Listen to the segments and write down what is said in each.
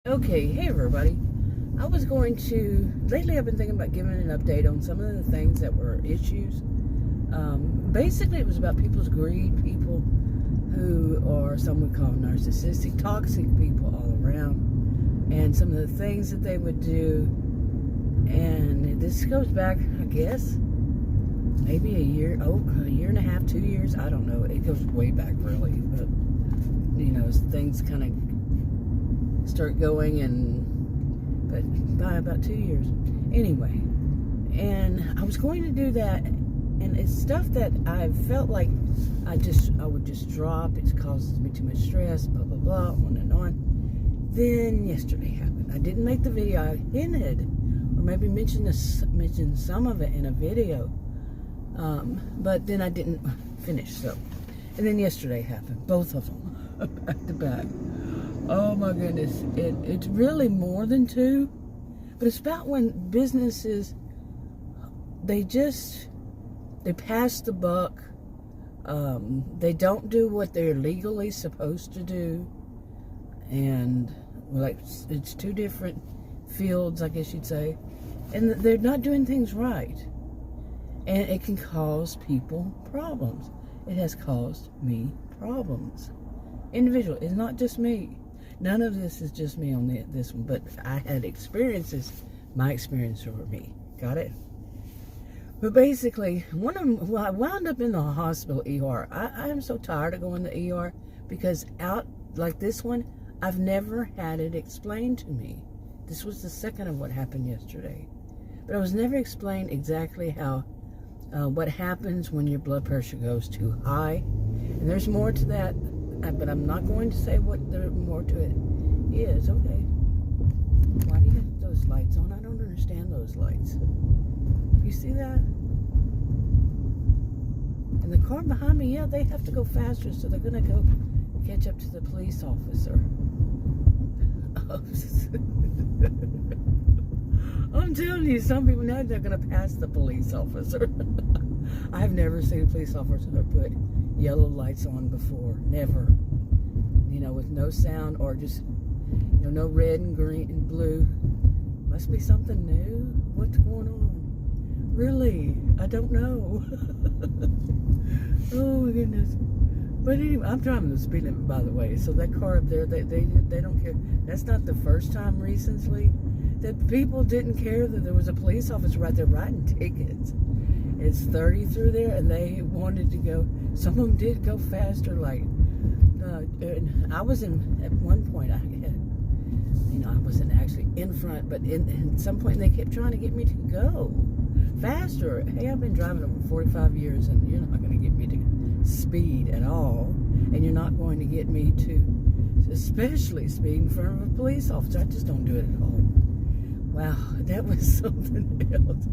Okay, hey everybody. Lately I've been thinking about giving an update on some of the things that were issues. Basically, it was about people's greed, people who are, some would call narcissistic, toxic people all around, and some of the things that they would do. And this goes back, I guess, maybe a year and a half, 2 years, I don't know. It goes way back, really. But, things kind of start going, but by about 2 years. Anyway, and I was going to do that, and it's stuff that I felt like I would just drop. It causes me too much stress, blah, blah, blah, on and on. Then yesterday happened. I didn't make the video. I hinted, or maybe mentioned some of it in a video, but then I didn't finish, so. And then yesterday happened, both of them, back to back. Oh my goodness, it's really more than two, but it's about when businesses, they pass the buck, they don't do what they're legally supposed to do, and like, it's two different fields, I guess you'd say, and they're not doing things right, and it can cause people problems. It has caused me problems. Individual, it's not just me. None of this is just me on this one, but I had experiences. My experience over me. Got it? But basically, one of them, I wound up in the hospital ER. I am so tired of going to the ER because out like this one, I've never had it explained to me. This was the second of what happened yesterday. But I was never explained exactly how, what happens when your blood pressure goes too high. And there's more to that. But I'm not going to say what the more to it is. Okay. Why do you have those lights on? I don't understand those lights. You see that? And the car behind me, yeah, they have to go faster, so they're going to go catch up to the police officer. I'm telling you, some people now, they're going to pass the police officer. I've never seen a police officer put yellow lights on before. Never. With no sound, or just, no red and green and blue. Must be something new. What's going on? Really? I don't know. Oh my goodness. But anyway, I'm driving the speed limit, by the way. So that car up there, they don't care. That's not the first time recently that people didn't care that there was a police officer right there writing tickets. It's 30 through there, and they wanted to go. Some of them did go faster, like, and I was at one point, I wasn't actually in front, but at some point they kept trying to get me to go faster. Hey, I've been driving over 45 years, and you're not going to get me to speed at all, and you're not going to get me to especially speed in front of a police officer. I just don't do it at all. Wow, that was something else.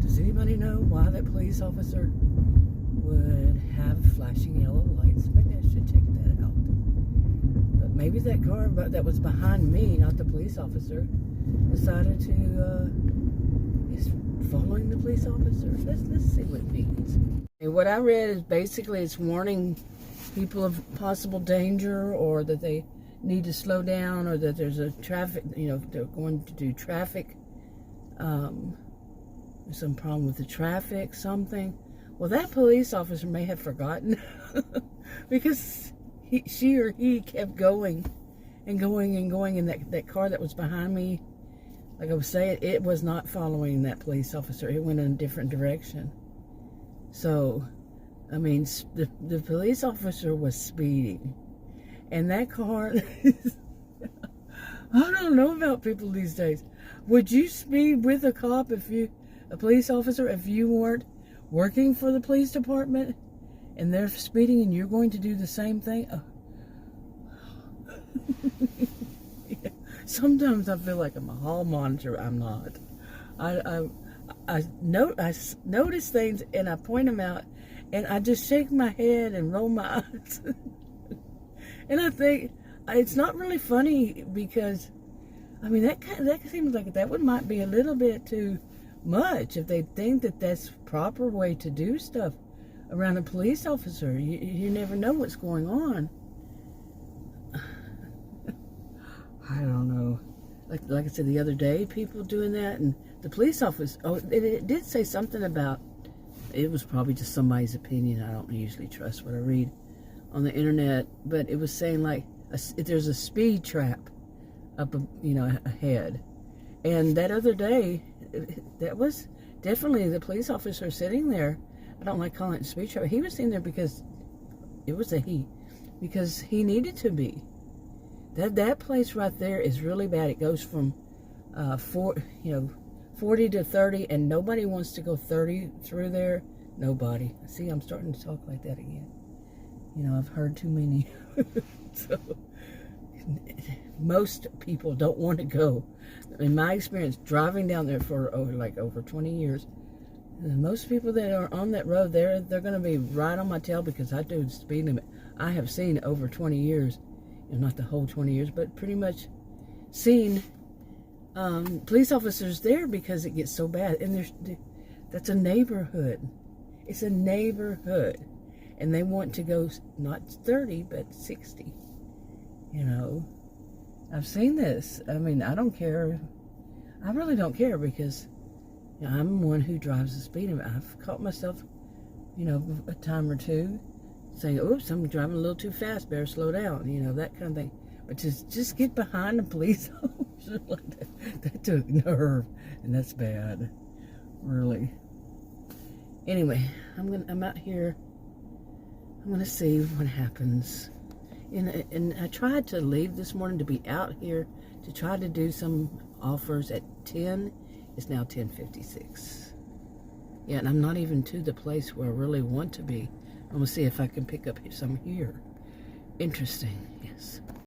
Does anybody know why that police officer would have flashing yellow lights? Maybe I should check that out. But maybe that car that was behind me, not the police officer, decided to, is following the police officer. Let's see what it means. And what I read is basically it's warning people of possible danger, or that they need to slow down, or that there's a traffic, they're going to do traffic, some problem with the traffic, something. Well, that police officer may have forgotten because she or he kept going and going and going, and that car that was behind me, like I was saying, it was not following that police officer. It went in a different direction. So, I mean, the police officer was speeding, and that car, I don't know about people these days. Would you speed with a cop a police officer, if you weren't working for the police department and they're speeding and you're going to do the same thing? Oh. Yeah. Sometimes I feel like I'm a hall monitor. I'm not. I notice things and I point them out, and I just shake my head and roll my eyes. And I think it's not really funny, because I mean that seems like that might be a little bit too much if they think that that's proper way to do stuff around a police officer. You never know what's going on. I don't know. like I said the other day, people doing that, and the police officer. Oh, it did say something about. It was probably just somebody's opinion. I don't usually trust what I read on the internet, but it was saying like there's a speed trap up, ahead. And that other day, that was definitely the police officer sitting there. I don't like calling it a speed trap. He was sitting there because it was because he needed to be. That place right there is really bad. It goes from 40 to 30, and nobody wants to go 30 through there. Nobody. See, I'm starting to talk like that again. I've heard too many. So most people don't want to go. In my experience, driving down there for over 20 years, most people that are on that road, they're going to be right on my tail because I do the speed limit. I have seen over 20 years, not the whole 20 years, but pretty much seen police officers there because it gets so bad. And that's a neighborhood. It's a neighborhood. And they want to go not 30, but 60. I've seen this. I mean, I don't care. I really don't care because I'm one who drives the speed limit. I've caught myself, a time or two saying, oops, I'm driving a little too fast, better slow down, that kind of thing. But just get behind the police officer like that took nerve, and that's bad, really. Anyway, I'm out here. I'm gonna see what happens. And I tried to leave this morning to be out here to try to do some offers at 10. It's now 10:56. Yeah, and I'm not even to the place where I really want to be. I'm gonna see if I can pick up some here. Interesting, yes.